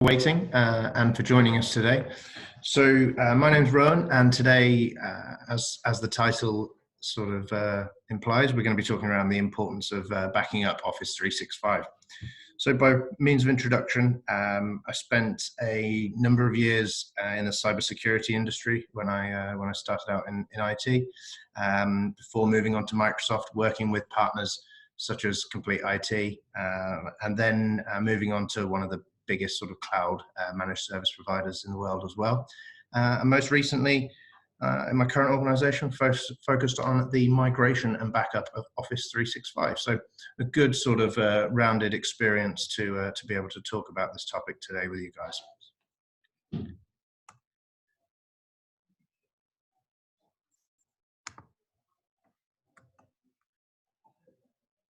Waiting and for joining us today. So my name's Rowan, and today, as the title sort of implies, we're going to be talking around the importance of backing up Office 365. So by means of introduction, I spent a number of years in the cybersecurity industry when I started out in IT, before moving on to Microsoft, working with partners such as Complete IT, and then moving on to one of the biggest sort of cloud managed service providers in the world as well. And most recently, in my current organization, focused on the migration and backup of Office 365. So a good sort of rounded experience to be able to talk about this topic today with you guys.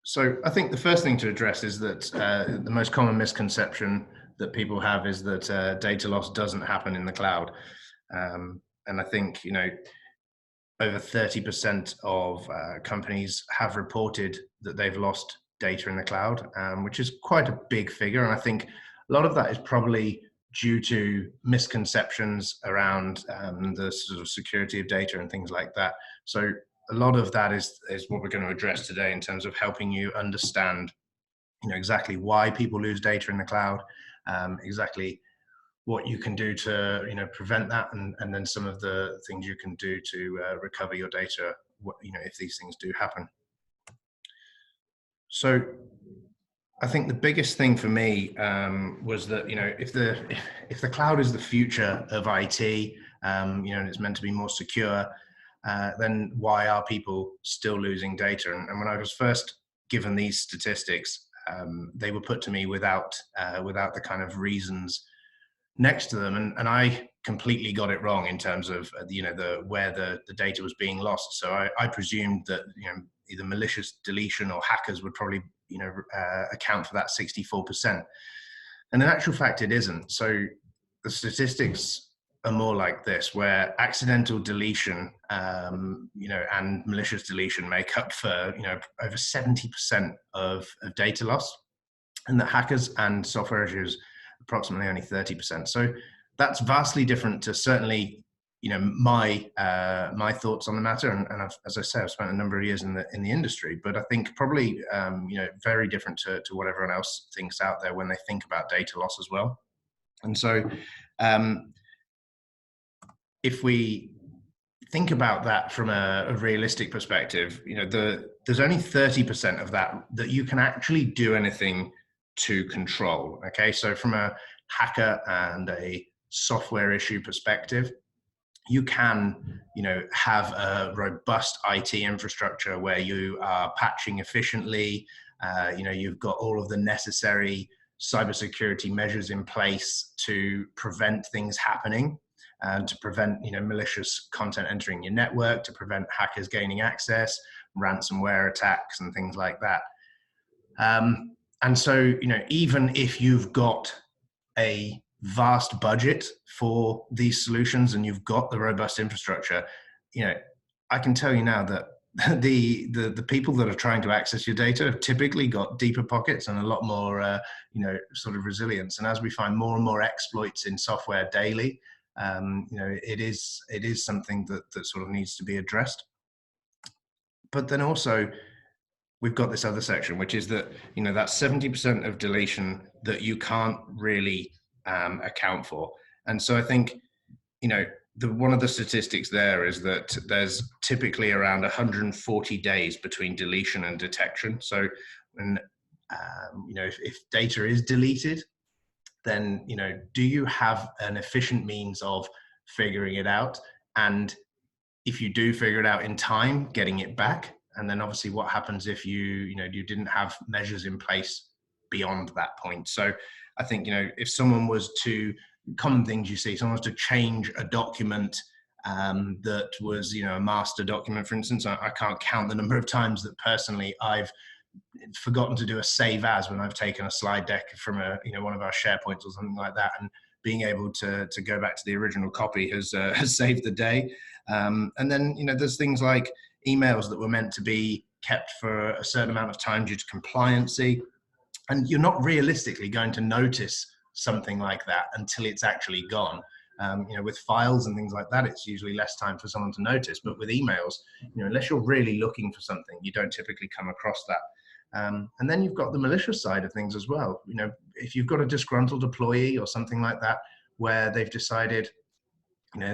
So I think the first thing to address is that the most common misconception that people have is that data loss doesn't happen in the cloud. And I think, over 30% of companies have reported that they've lost data in the cloud, which is quite a big figure. And I think a lot of that is probably due to misconceptions around the sort of security of data and things like that. So a lot of that is what we're going to address today in terms of helping you understand, exactly why people lose data in the cloud, exactly what you can do to prevent that, and then some of the things you can do to recover your data, if these things do happen. So I think the biggest thing for me was that if the cloud is the future of IT, and it's meant to be more secure, then why are people still losing data? And when I was first given these statistics, they were put to me without the kind of reasons next to them, and I completely got it wrong in terms of where the data was being lost. So I presumed that either malicious deletion or hackers would probably account for that 64%, and in actual fact it isn't. So the statistics are more like this, where accidental deletion and malicious deletion make up for over 70% of data loss, and that hackers and software issues approximately only 30%. So that's vastly different to certainly, my thoughts on the matter. And as I say, I've spent a number of years in the industry, but I think probably, very different to what everyone else thinks out there when they think about data loss as well. And so if we think about that from a realistic perspective, there's only 30% of that you can actually do anything to control. Okay, so from a hacker and a software issue perspective, you can have a robust IT infrastructure where you are patching efficiently. You've got all of the necessary cybersecurity measures in place to prevent things happening, and to prevent malicious content entering your network, to prevent hackers gaining access, ransomware attacks and things like that. And so, even if you've got a vast budget for these solutions and you've got the robust infrastructure, I can tell you now that the people that are trying to access your data have typically got deeper pockets and a lot more, sort of resilience. And as we find more and more exploits in software daily, it is something that sort of needs to be addressed. But then also, we've got this other section, which is that, that 70% of deletion that you can't really account for. And so I think, one of the statistics there is that there's typically around 140 days between deletion and detection. So when, if data is deleted, then, do you have an efficient means of figuring it out? And if you do figure it out in time, getting it back? And then obviously what happens if you didn't have measures in place beyond that point? So I think, if someone was to, common things you see, someone was to change a document that was, a master document, for instance, I can't count the number of times that personally I've forgotten to do a save as when I've taken a slide deck from one of our SharePoints or something like that, and being able to go back to the original copy has saved the day. And then, there's things like emails that were meant to be kept for a certain amount of time due to compliancy, and you're not realistically going to notice something like that until it's actually gone. With files and things like that, it's usually less time for someone to notice. But with emails, unless you're really looking for something, you don't typically come across that. And then you've got the malicious side of things as well. If you've got a disgruntled employee or something like that, where they've decided,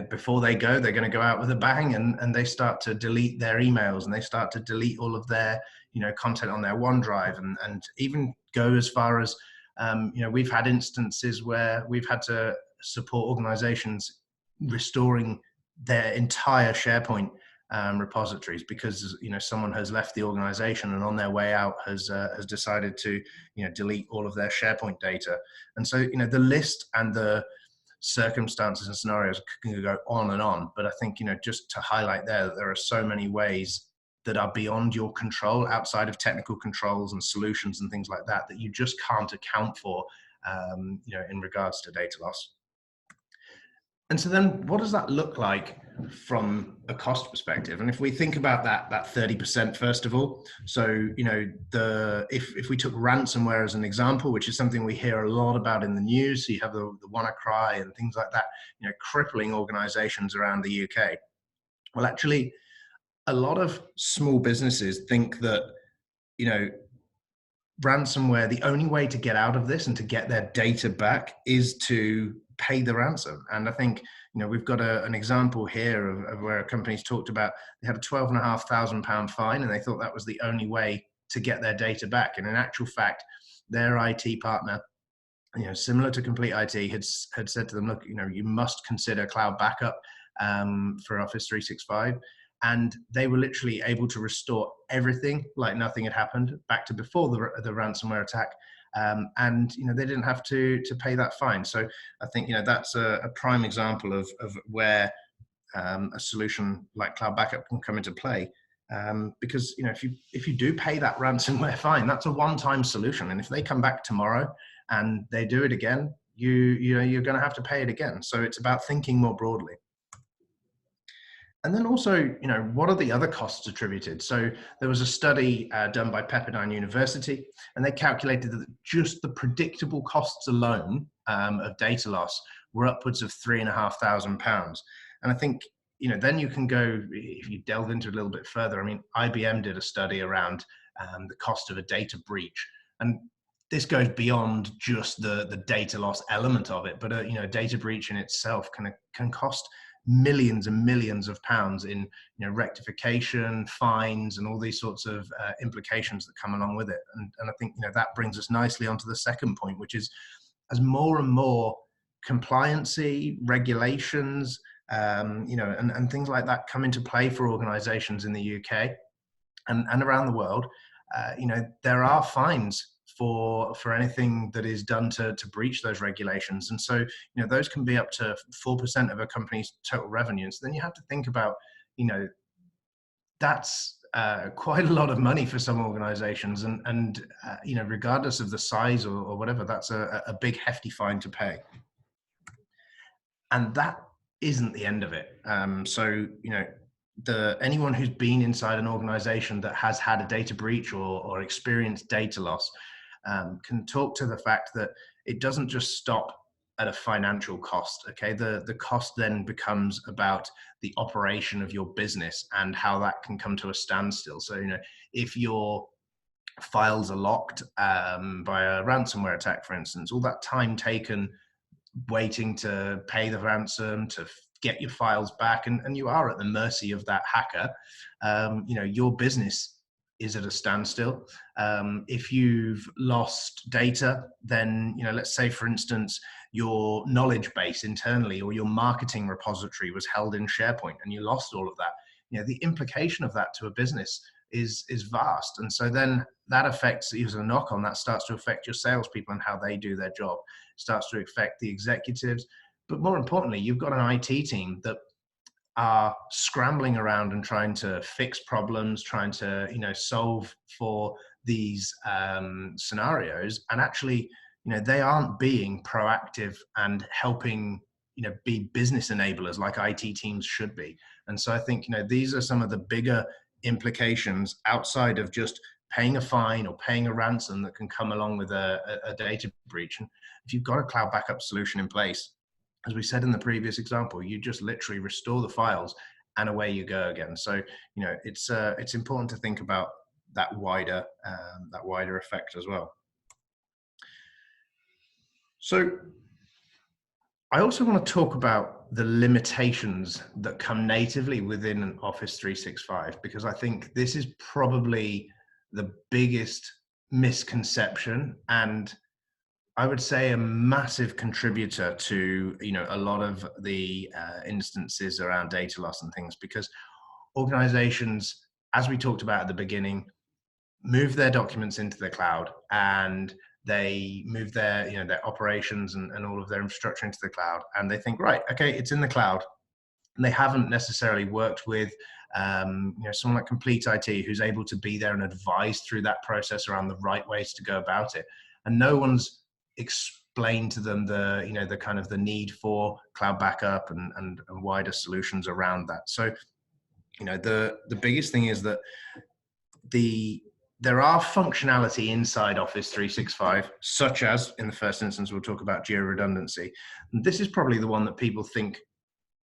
before they go, they're going to go out with a bang, and they start to delete their emails, and they start to delete all of their, content on their OneDrive, and even go as far as, we've had instances where we've had to support organizations restoring their entire SharePoint repositories because someone has left the organization and on their way out has decided to delete all of their SharePoint data. And so the list and the circumstances and scenarios can go on and on, but I think just to highlight there that there are so many ways that are beyond your control, outside of technical controls and solutions and things like that, that you just can't account for in regards to data loss. And so then what does that look like from a cost perspective? And if we think about that 30% first of all, so if we took ransomware as an example, which is something we hear a lot about in the news, so you have the WannaCry and things like that, crippling organizations around the UK. Well, actually, a lot of small businesses think that ransomware, the only way to get out of this and to get their data back is to pay the ransom. And I think we've got an example here of where a company's talked about they had a £12,500 fine and they thought that was the only way to get their data back. And in actual fact, their IT partner, similar to Complete IT, had said to them, look, you must consider cloud backup for Office 365. And they were literally able to restore everything like nothing had happened back to before the ransomware attack. And they didn't have to pay that fine. So I think that's a prime example of where a solution like cloud backup can come into play. Because if you do pay that ransomware fine, that's a one-time solution. And if they come back tomorrow and they do it again, you're going to have to pay it again. So it's about thinking more broadly. And then also, what are the other costs attributed? So there was a study done by Pepperdine University, and they calculated that just the predictable costs alone of data loss were upwards of £3,500. And I think, then you can go, if you delve into it a little bit further, I mean, IBM did a study around the cost of a data breach. And this goes beyond just the data loss element of it, but a data breach in itself can cost millions and millions of pounds in rectification, fines, and all these sorts of implications that come along with it. And I think that brings us nicely onto the second point, which is as more and more compliancy, regulations, and things like that come into play for organizations in the UK and around the world, there are fines for anything that is done to breach those regulations. And so, those can be up to 4% of a company's total revenue. And so then you have to think about, that's quite a lot of money for some organizations. And regardless of the size or whatever, that's a big hefty fine to pay. And that isn't the end of it. So, anyone who's been inside an organization that has had a data breach or experienced data loss can talk to the fact that it doesn't just stop at a financial cost. Okay, the cost then becomes about the operation of your business and how that can come to a standstill. So if your files are locked by a ransomware attack, for instance, all that time taken waiting to pay the ransom, to get your files back, and you are at the mercy of that hacker, your business is at a standstill. If you've lost data, then, let's say, for instance, your knowledge base internally or your marketing repository was held in SharePoint and you lost all of that, the implication of that to a business is vast. And so then that affects, as a knock on, that starts to affect your salespeople and how they do their job. It starts to affect the executives. But more importantly, you've got an IT team that are scrambling around and trying to fix problems, trying to solve for these scenarios, and actually they aren't being proactive and helping be business enablers like IT teams should be. And so I think these are some of the bigger implications outside of just paying a fine or paying a ransom that can come along with a data breach. And if you've got a cloud backup solution in place, as we said in the previous example, you just literally restore the files and away you go again. So, it's important to think about that wider effect as well. So I also want to talk about the limitations that come natively within an Office 365, because I think this is probably the biggest misconception, and I would say a massive contributor to a lot of the instances around data loss and things, because organizations, as we talked about at the beginning, move their documents into the cloud, and they move their operations and all of their infrastructure into the cloud, and they think, right, okay, it's in the cloud. And they haven't necessarily worked with someone like Complete IT, who's able to be there and advise through that process around the right ways to go about it. And no one's explained to them the kind of the need for cloud backup and wider solutions around that. So the biggest thing is that there are functionality inside Office 365, such as, in the first instance, we'll talk about geo redundancy. And this is probably the one that people think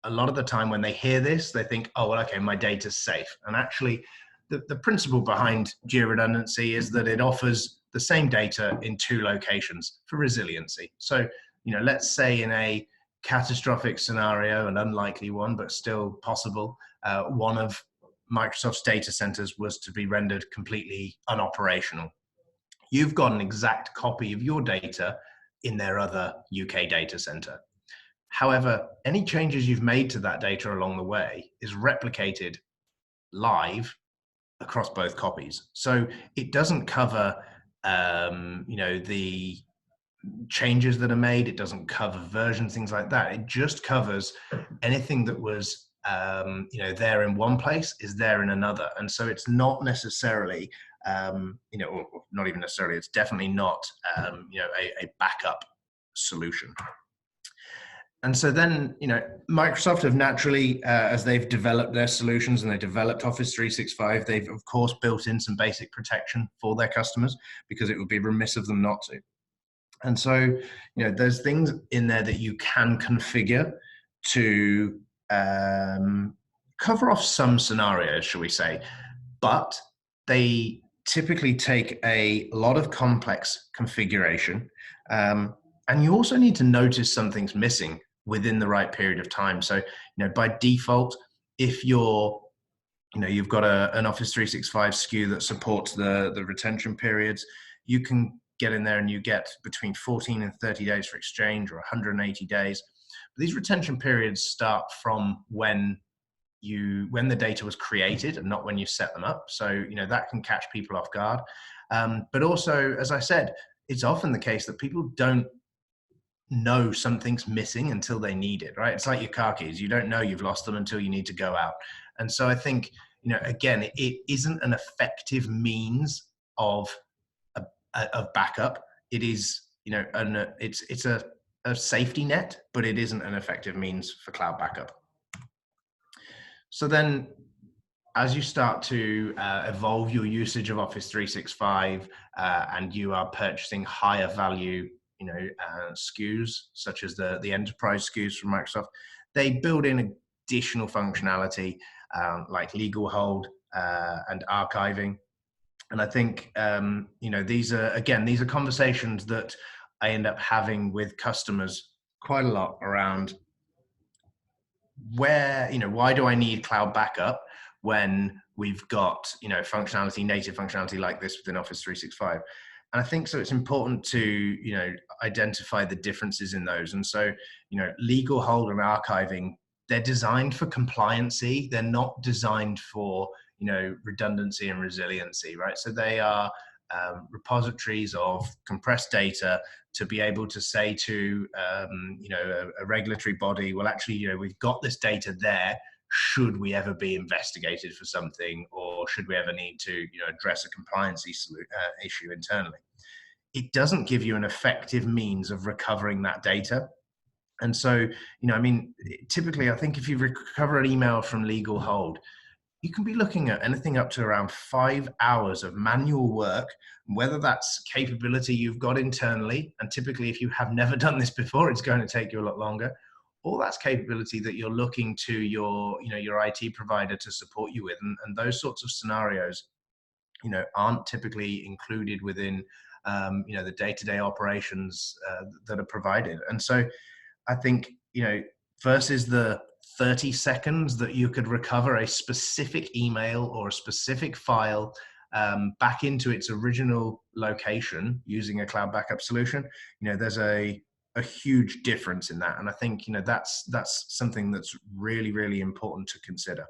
a lot of the time when they hear this, they think, oh, well, okay, my data's safe. And actually, the principle behind geo redundancy is that it offers the same data in two locations for resiliency. So, let's say in a catastrophic scenario, an unlikely one, but still possible, one of Microsoft's data centers was to be rendered completely unoperational. You've got an exact copy of your data in their other UK data center. However, any changes you've made to that data along the way is replicated live across both copies. So it doesn't cover, the changes that are made. It doesn't cover versions, things like that. It just covers anything that was there in one place is there in another. And so it's not necessarily, or not even necessarily, it's definitely not, a backup solution. And so then, Microsoft have naturally, as they've developed their solutions and they developed Office 365, they've of course built in some basic protection for their customers, because it would be remiss of them not to. And so, there's things in there that you can configure to cover off some scenarios, shall we say, but they typically take a lot of complex configuration. And you also need to notice something's missing within the right period of time. So, by default, if you've got an Office 365 SKU that supports the retention periods, you can get in there and you get between 14 and 30 days for exchange, or 180 days. But these retention periods start from when the data was created and not when you set them up. So, that can catch people off guard. But also, as I said, it's often the case that people don't know something's missing until they need it, right? It's like your car keys. You don't know you've lost them until you need to go out. And so I think, again, it isn't an effective means of backup. It is, it's a safety net, but it isn't an effective means for cloud backup. So then, as you start to evolve your usage of Office 365 and you are purchasing higher value SKUs, such as the enterprise SKUs from Microsoft, they build in additional functionality like legal hold and archiving. And I think these are conversations that I end up having with customers quite a lot around why do I need cloud backup when we've got native functionality like this within Office 365. And I think so it's important to, identify the differences in those. And so, legal hold and archiving, they're designed for compliancy. They're not designed for, redundancy and resiliency, right? So they are repositories of compressed data to be able to say to, a regulatory body, well, actually, we've got this data there. Should we ever be investigated for something, or should we ever need to address a compliance issue internally? It doesn't give you an effective means of recovering that data. And so, typically, I think if you recover an email from legal hold, you can be looking at anything up to around 5 hours of manual work, whether that's capability you've got internally, and typically if you have never done this before, it's going to take you a lot longer, or that's capability that you're looking to your IT provider to support you with. And those sorts of scenarios, aren't typically included within, the day-to-day operations that are provided. And so I think, versus the 30 seconds that you could recover a specific email or a specific file back into its original location using a cloud backup solution, there's a huge difference in that. And I think, that's something that's really, really important to consider.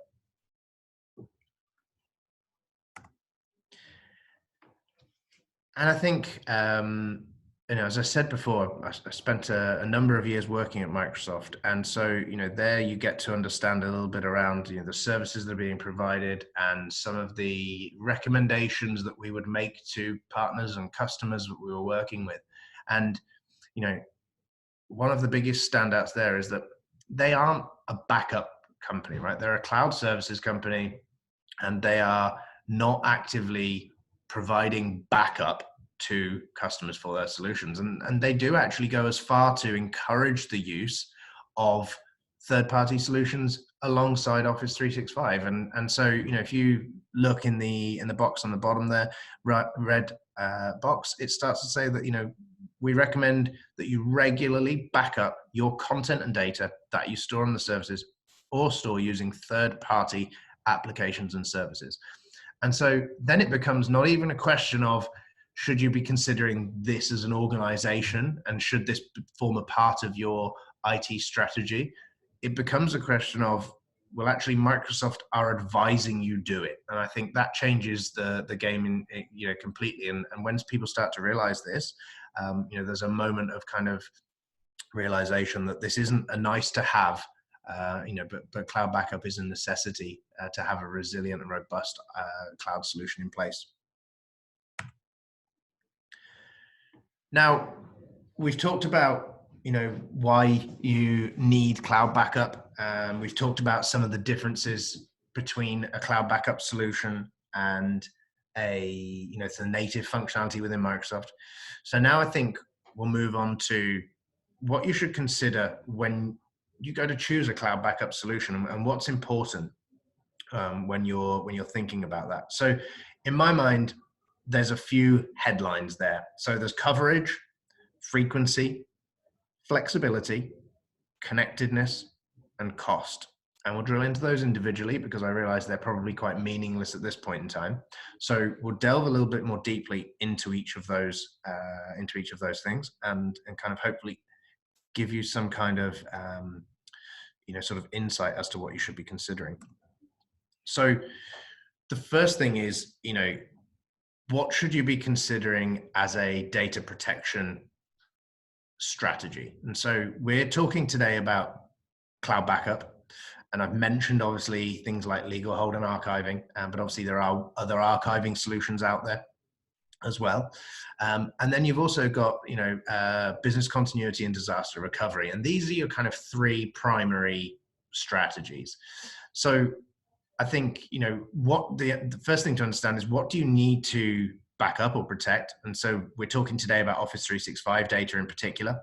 And I think, as I said before, I spent a number of years working at Microsoft. And so, there you get to understand a little bit around, the services that are being provided and some of the recommendations that we would make to partners and customers that we were working with. And, one of the biggest standouts there is that they aren't a backup company, right? They're a cloud services company, and they are not actively providing backup to customers for their solutions. And they do actually go as far to encourage the use of third-party solutions alongside Office 365. And so, if you look in the box on the bottom there, red box, it starts to say that, we recommend that you regularly back up your content and data that you store on the services or store using third-party applications and services. And so then it becomes not even a question of, should you be considering this as an organization and should this form a part of your IT strategy? It becomes a question of, well, actually Microsoft are advising you do it. And I think that changes the game completely. And when people start to realize this, there's a moment of kind of realization that this isn't a nice to have, but cloud backup is a necessity to have a resilient and robust cloud solution in place. Now, we've talked about, why you need cloud backup. We've talked about some of the differences between a cloud backup solution and the native functionality within Microsoft. So now I think we'll move on to what you should consider when you go to choose a cloud backup solution and what's important when you're thinking about that. So in my mind, there's a few headlines there. So there's coverage, frequency, flexibility, connectedness, and cost. And we'll drill into those individually because I realize they're probably quite meaningless at this point in time. So we'll delve a little bit more deeply into each of those things and kind of hopefully give you some kind of sort of insight as to what you should be considering. So the first thing is, what should you be considering as a data protection strategy? And so we're talking today about cloud backup. And I've mentioned obviously things like legal hold and archiving, but obviously there are other archiving solutions out there as well. And then you've also got, business continuity and disaster recovery. And these are your kind of three primary strategies. So I think, what the first thing to understand is, what do you need to back up or protect? And so we're talking today about Office 365 data in particular.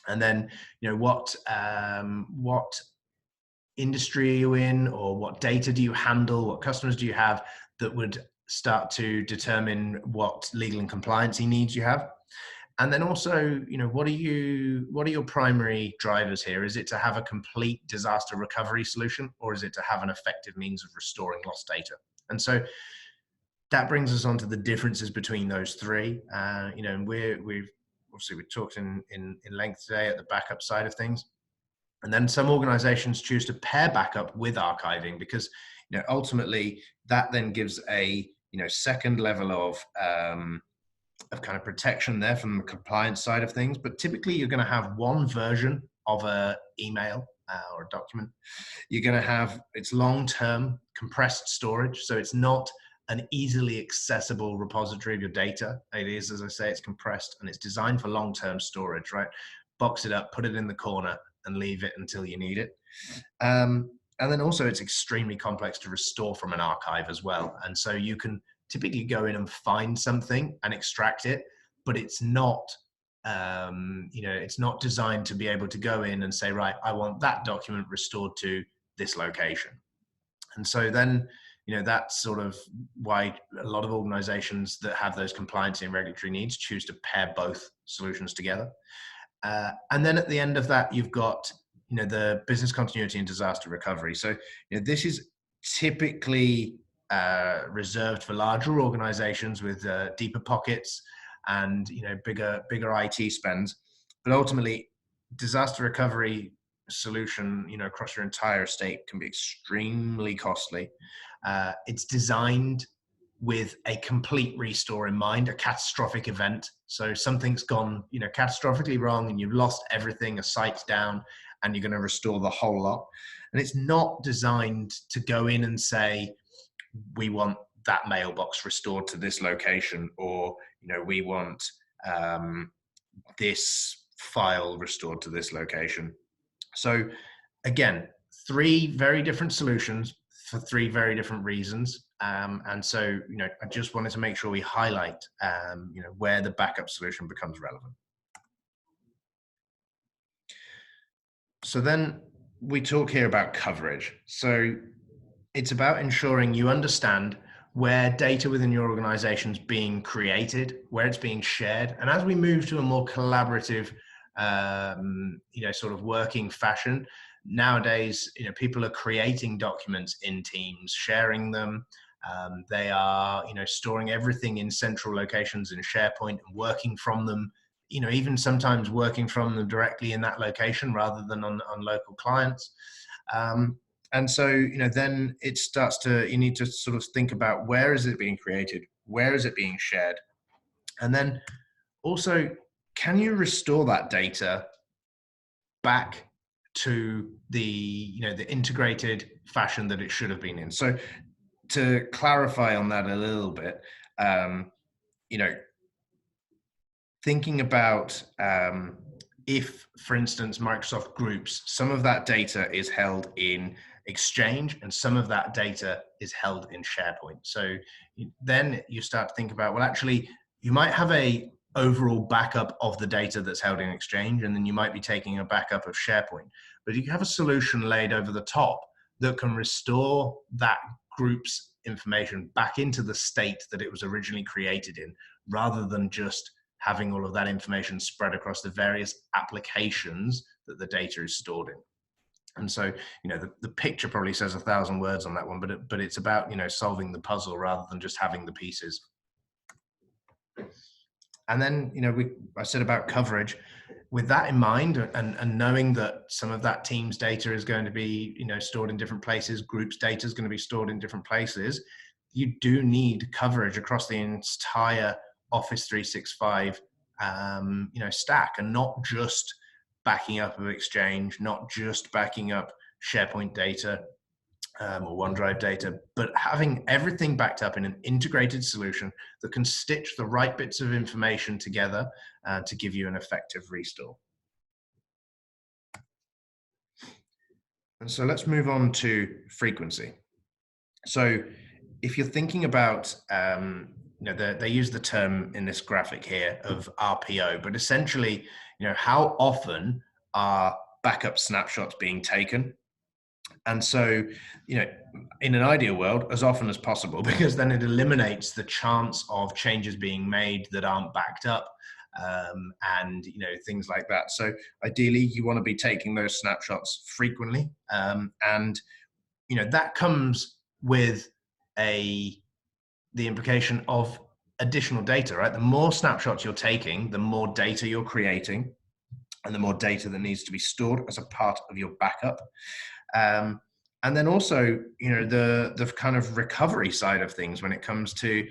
And then, what industry are you in, or what data do you handle? What customers do you have that would start to determine what legal and compliance needs you have? And then also, what are your primary drivers here? Is it to have a complete disaster recovery solution, or is it to have an effective means of restoring lost data? And so that brings us on to the differences between those three. And we've talked in length today at the backup side of things. And then some organizations choose to pair backup with archiving because, ultimately that then gives a, second level of kind of protection there from the compliance side of things. But typically you're going to have one version of a email or a document. You're going to have its long-term compressed storage. So it's not an easily accessible repository of your data. It is, as I say, it's compressed and it's designed for long-term storage, right? Box it up, put it in the corner and leave it until you need it. And And then also it's extremely complex to restore from an archive as well. And so you can typically go in and find something and extract it, but it's not, it's not designed to be able to go in and say, right, I want that document restored to this location. And so then, that's sort of why a lot of organizations that have those compliance and regulatory needs choose to pair both solutions together. And then at the end of that, you've got, the business continuity and disaster recovery. So, this is typically reserved for larger organizations with deeper pockets and, bigger IT spends. But ultimately, disaster recovery solution, across your entire estate can be extremely costly. It's designed with a complete restore in mind, a catastrophic event. So something's gone, catastrophically wrong and you've lost everything, a site's down, and you're going to restore the whole lot. And it's not designed to go in and say, we want that mailbox restored to this location, or, we want this file restored to this location. So again, 3 very different solutions for 3 very different reasons. And so, I just wanted to make sure we highlight, where the backup solution becomes relevant. So then we talk here about coverage. So it's about ensuring you understand where data within your organization is being created, where it's being shared. And as we move to a more collaborative, sort of working fashion, nowadays, people are creating documents in Teams, sharing them. They are, storing everything in central locations in SharePoint and working from them, even sometimes working from them directly in that location rather than on local clients. And so, then it starts to, you need to sort of think about where is it being created? Where is it being shared? And then also, can you restore that data back to the, the integrated fashion that it should have been in? So to clarify on that a little bit, thinking about if, for instance, Microsoft Groups, some of that data is held in Exchange and some of that data is held in SharePoint. So then you start to think about, well, actually, you might have a overall backup of the data that's held in Exchange, and then you might be taking a backup of SharePoint. But you have a solution laid over the top that can restore that group's information back into the state that it was originally created in, rather than just having all of that information spread across the various applications that the data is stored in. And so, the picture probably says 1,000 words on that one, but it's about, solving the puzzle rather than just having the pieces. And then, I said about coverage. With that in mind, and knowing that some of that team's data is going to be, stored in different places, groups' data is going to be stored in different places, you do need coverage across the entire Office 365, stack, and not just backing up of Exchange, not just backing up SharePoint data or OneDrive data, but having everything backed up in an integrated solution that can stitch the right bits of information together to give you an effective restore. And so let's move on to frequency. So if you're thinking about, they use the term in this graphic here of RPO, but essentially, how often are backup snapshots being taken? And so, in an ideal world, as often as possible, because then it eliminates the chance of changes being made that aren't backed up, and things like that. So ideally, you want to be taking those snapshots frequently, and that comes with the implication of additional data, right? The more snapshots you're taking, the more data you're creating, and the more data that needs to be stored as a part of your backup. And then also, the kind of recovery side of things when it comes to,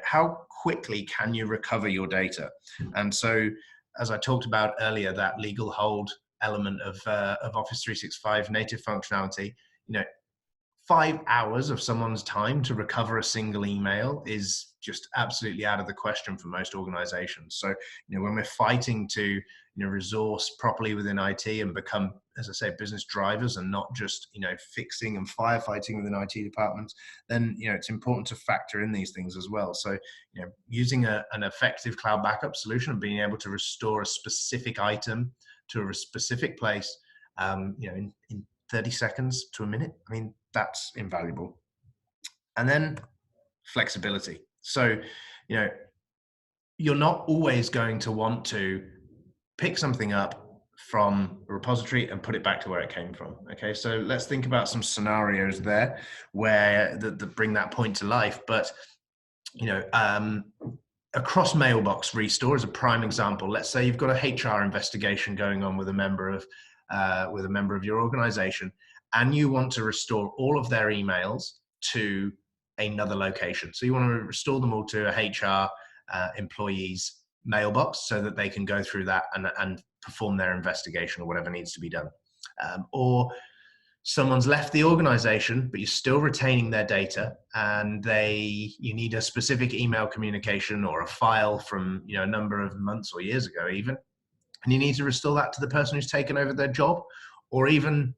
how quickly can you recover your data? And so, as I talked about earlier, that legal hold element of Office 365 native functionality, 5 hours of someone's time to recover a single email is just absolutely out of the question for most organizations. So, when we're fighting to, resource properly within IT and become as I say, business drivers and not just, fixing and firefighting within IT departments, then, it's important to factor in these things as well. So, using an effective cloud backup solution and being able to restore a specific item to a specific place, in 30 seconds to a minute, I mean, that's invaluable. And then flexibility. So, you're not always going to want to pick something up from a repository and put it back to where it came from. Okay, so let's think about some scenarios there where that bring that point to life. But a cross mailbox restore is a prime example. Let's say you've got a HR investigation going on with a member of your organization, and you want to restore all of their emails to another location. So you want to restore them all to a HR employee's mailbox so that they can go through that and perform their investigation or whatever needs to be done. Or someone's left the organization, but you're still retaining their data, and you need a specific email communication or a file from a number of months or years ago even, and you need to restore that to the person who's taken over their job. Or even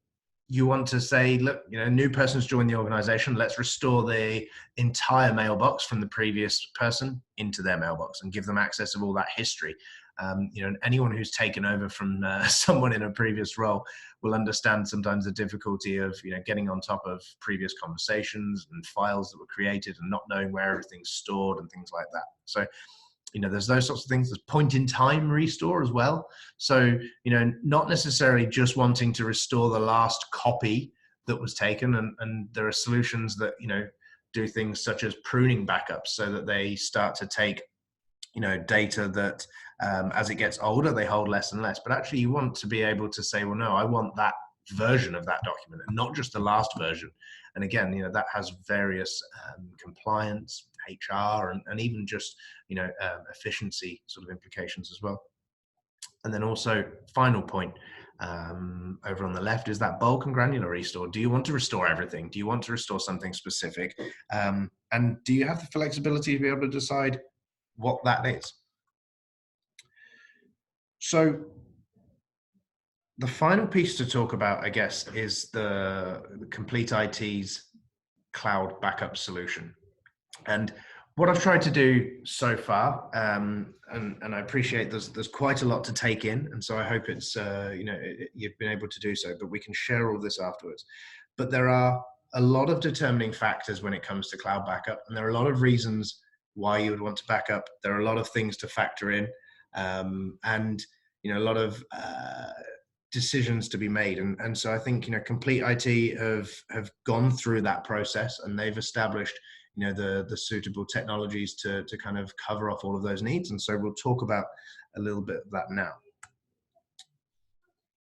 you want to say, look, a new person's joined the organization, let's restore the entire mailbox from the previous person into their mailbox and give them access of all that history. Anyone who's taken over from someone in a previous role will understand sometimes the difficulty of, getting on top of previous conversations and files that were created and not knowing where everything's stored and things like that. So, there's those sorts of things. There's point in time restore as well. So, not necessarily just wanting to restore the last copy that was taken. And there are solutions that, do things such as pruning backups so that they start to take, data that as it gets older, they hold less and less. But actually you want to be able to say, well, no, I want that version of that document and not just the last version. And again, that has various compliance, HR, and even just, efficiency sort of implications as well. And then also, final point over on the left is that bulk and granular restore. Do you want to restore everything? Do you want to restore something specific? And do you have the flexibility to be able to decide what that is? So the final piece to talk about, I guess, is the Complete IT's cloud backup solution. And what I've tried to do so far, and I appreciate there's quite a lot to take in, and so I hope it's you've been able to do so, but we can share all this afterwards. But there are a lot of determining factors when it comes to cloud backup, and there are a lot of reasons why you would want to back up. There are a lot of things to factor in, and a lot of decisions to be made. And so I think Complete IT have gone through that process, and they've established the suitable technologies to kind of cover off all of those needs. And so we'll talk about a little bit of that now.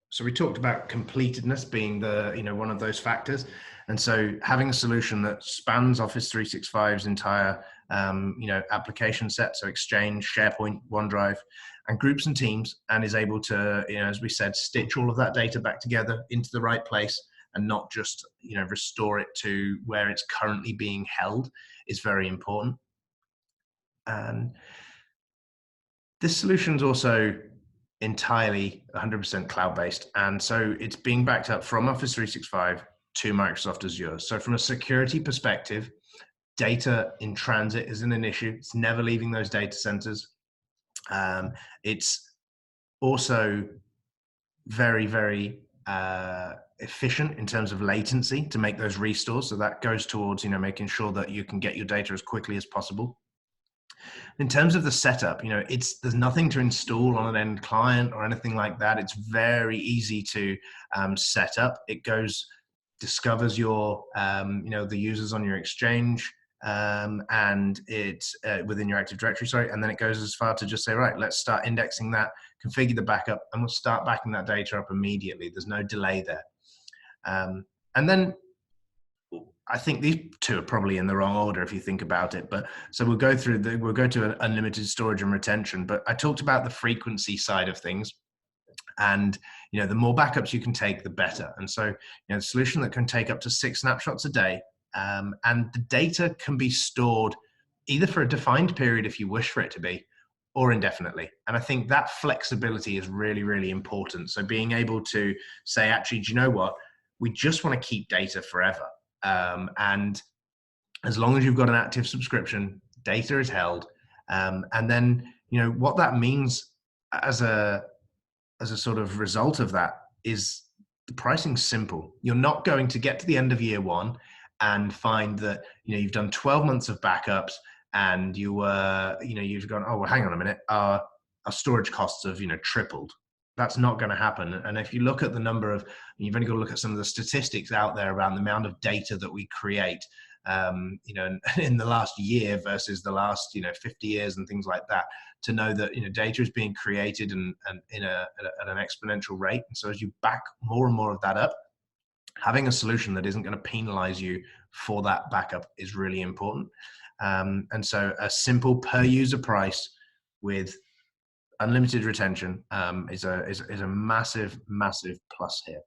So we talked about completedness being one of those factors. And so having a solution that spans Office 365's entire application set, so Exchange, SharePoint, OneDrive, and groups and teams, and is able to, as we said, stitch all of that data back together into the right place and not just restore it to where it's currently being held, is very important. And this solution is also entirely 100% cloud-based, and so it's being backed up from Office 365 to Microsoft Azure. So from a security perspective, data in transit isn't an issue. It's never leaving those data centers. It's also very, very efficient in terms of latency to make those restores. So that goes towards making sure that you can get your data as quickly as possible. In terms of the setup, there's nothing to install on an end client or anything like that. It's very easy to set up. It discovers your the users on your Exchange, and it's within your Active Directory, and then it goes as far to just say, right, let's start indexing that, configure the backup, and we'll start backing that data up immediately. There's no delay there. And then I think these two are probably in the wrong order if you think about it, but so we'll go to unlimited storage and retention. But I talked about the frequency side of things, and the more backups you can take, the better. And so the solution that can take up to 6 snapshots a day, and the data can be stored either for a defined period if you wish for it to be, or indefinitely. And I think that flexibility is really, really important. So being able to say, actually, do you know what? We just want to keep data forever. And as long as you've got an active subscription, data is held. And then, what that means as a sort of result of that is the pricing's simple. You're not going to get to the end of year one and find that you've done 12 months of backups and you've gone, oh well, hang on a minute, our storage costs have tripled. That's not going to happen. And if you look at the number of, you've only got to look at some of the statistics out there around the amount of data that we create, in the last year versus the last 50 years and things like that, to know that data is being created and at an exponential rate. And so as you back more and more of that up, having a solution that isn't going to penalize you for that backup is really important. And so a simple per user price with unlimited retention is a massive plus here.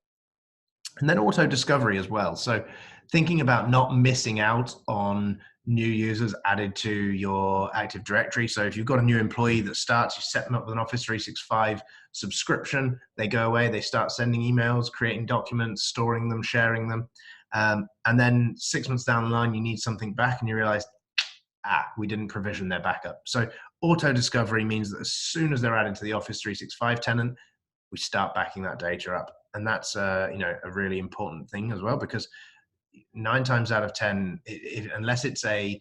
And then auto discovery as well. So thinking about not missing out on new users added to your Active Directory. So if you've got a new employee that starts, you set them up with an Office 365 subscription, they go away, they start sending emails, creating documents, storing them, sharing them. And then 6 months down the line, you need something back and you realize, we didn't provision their backup. So auto discovery means that as soon as they're added to the Office 365 tenant, we start backing that data up. And that's a really important thing as well, because 9 times out of 10, unless it's a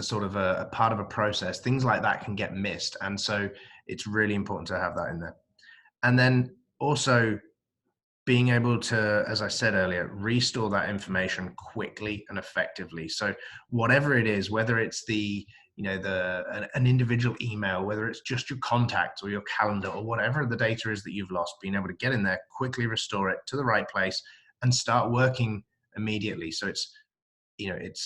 sort of a part of a process, things like that can get missed. And so it's really important to have that in there. And then also being able to, as I said earlier, restore that information quickly and effectively. So whatever it is, whether it's an individual email, whether it's just your contacts or your calendar or whatever the data is that you've lost, being able to get in there, quickly restore it to the right place and start working immediately. So it's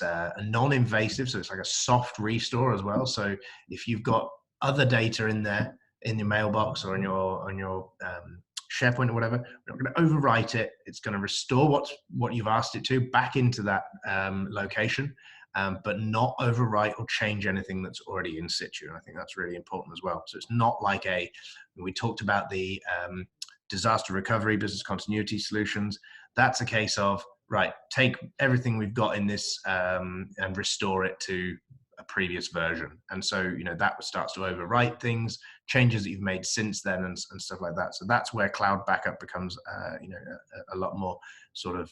a non-invasive, so it's like a soft restore as well. So if you've got other data in there in your mailbox or on your SharePoint or whatever, we're not going to overwrite it. It's going to restore what you've asked it to back into that location, but not overwrite or change anything that's already in situ. And I think that's really important as well. So it's not like we talked about the disaster recovery, business continuity solutions. That's a case of, right, take everything we've got in this and restore it to a previous version. And so, that starts to overwrite things, changes that you've made since then and stuff like that. So that's where cloud backup becomes, a lot more sort of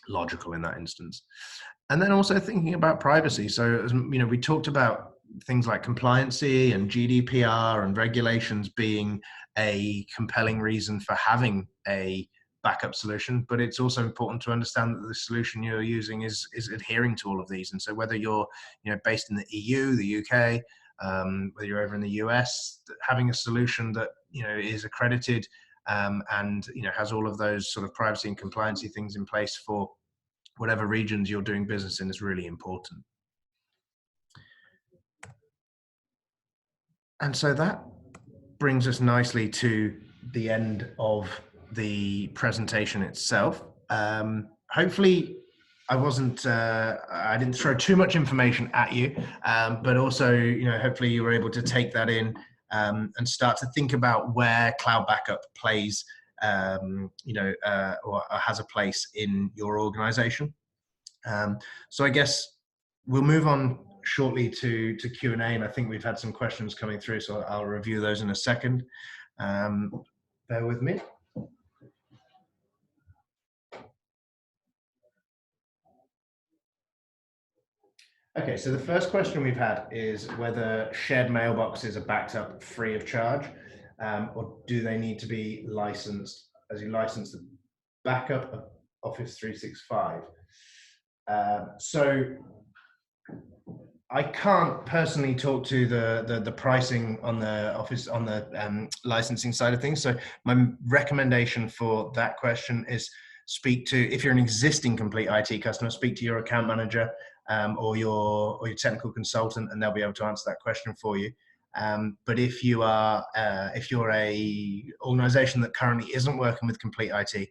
logical in that instance. And then also thinking about privacy. So, as we talked about things like compliancy and GDPR and regulations being a compelling reason for having a backup solution, but it's also important to understand that the solution you're using is adhering to all of these. And so whether you're based in the EU, the UK, whether you're over in the US, having a solution that is accredited and has all of those sort of privacy and compliancy things in place for whatever regions you're doing business in is really important. And so that brings us nicely to the end of the presentation itself. Hopefully I didn't throw too much information at you, but also, hopefully you were able to take that in and start to think about where cloud backup plays, or has a place in your organization. So I guess we'll move on shortly to Q&A, and I think we've had some questions coming through, so I'll review those in a second. Bear with me. Okay, so the first question we've had is whether shared mailboxes are backed up free of charge, or do they need to be licensed as you license the backup of Office 365? So I can't personally talk to the pricing on the Office, on the licensing side of things. So my recommendation for that question is speak to, if you're an existing Complete IT customer, speak to your account manager or your technical consultant, and they'll be able to answer that question for you. But if you're a organization that currently isn't working with Complete IT,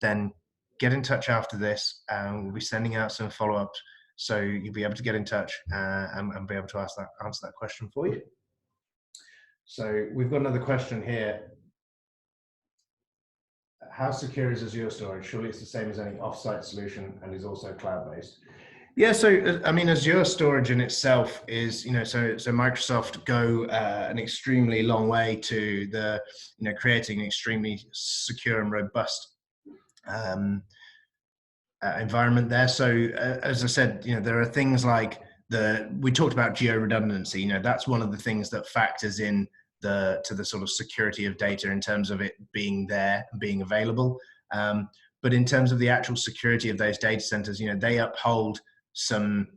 then get in touch after this. We'll be sending out some follow-up So you'll be able to get in touch and be able to answer that question for you. So we've got another question here. How secure is Azure storage? Surely it's the same as any offsite solution and is also cloud-based. Yeah, so I mean, Azure storage in itself is, so Microsoft go an extremely long way to the, creating an extremely secure and robust environment there. So as I said, there are things like we talked about geo-redundancy. That's one of the things that factors in to the sort of security of data in terms of it being there and being available. But in terms of the actual security of those data centers, they uphold some,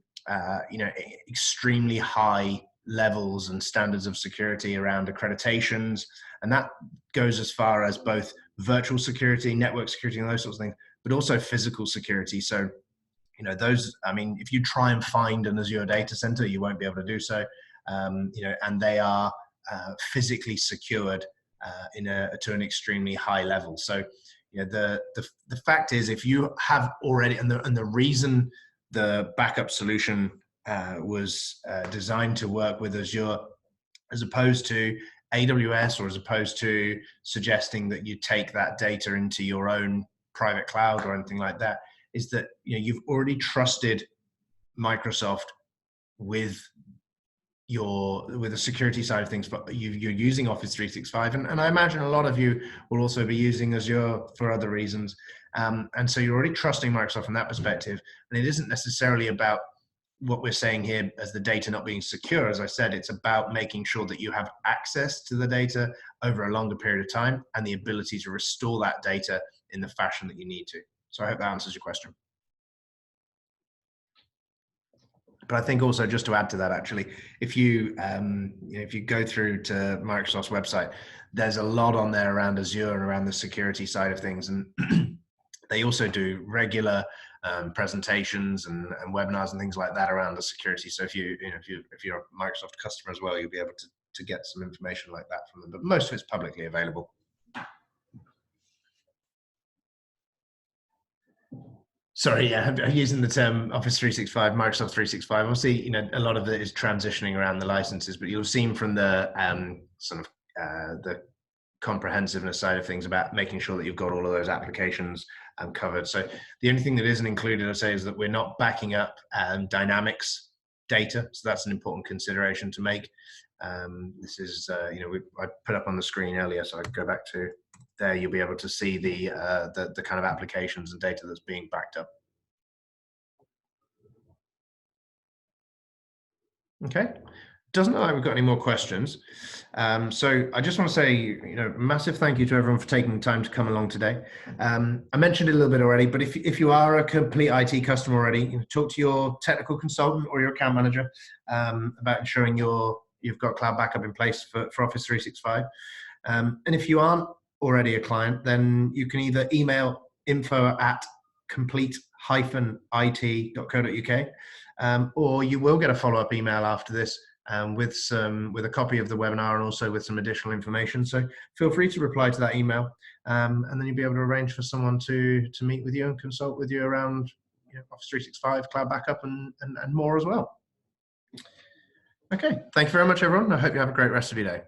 extremely high levels and standards of security around accreditations. And that goes as far as both virtual security, network security, and those sorts of things, but also physical security. So, if you try and find an Azure data center, you won't be able to do so. And they are physically secured to an extremely high level. So, the fact is, if you have already, and the reason the backup solution was designed to work with Azure, as opposed to AWS, or as opposed to suggesting that you take that data into your own private cloud or anything like that, is that you've already trusted Microsoft with the security side of things, but you're using Office 365, and I imagine a lot of you will also be using Azure for other reasons, and so you're already trusting Microsoft from that perspective. And it isn't necessarily about what we're saying here as the data not being secure. As I said, it's about making sure that you have access to the data over a longer period of time and the ability to restore that data in the fashion that you need to. So I hope that answers your question. But I think also, just to add to that, actually, if you go through to Microsoft's website, there's a lot on there around Azure and around the security side of things, and they also do regular presentations and webinars and things like that around the security. So if you're a Microsoft customer as well, you'll be able to get some information like that from them. But most of it's publicly available. Sorry, yeah, I'm using the term Office 365, Microsoft 365. Obviously, a lot of it is transitioning around the licenses, but you'll have seen from the the comprehensiveness side of things about making sure that you've got all of those applications covered. So the only thing that isn't included, I say, is that we're not backing up Dynamics data. So that's an important consideration to make. This is, I put up on the screen earlier, so I can go back to there. You'll be able to see the kind of applications and data that's being backed up. Okay. Doesn't look like we've got any more questions. So I just want to say, massive thank you to everyone for taking the time to come along today. I mentioned it a little bit already, but if you are a complete IT customer already, talk to your technical consultant or your account manager about ensuring you've got cloud backup in place for Office 365. And if you aren't already a client, then you can either email info@complete-it.co.uk, or you will get a follow-up email after this with a copy of the webinar and also with some additional information. So feel free to reply to that email, and then you'll be able to arrange for someone to meet with you and consult with you around Office 365, cloud backup, and more as well. Okay, thank you very much, everyone. I hope you have a great rest of your day.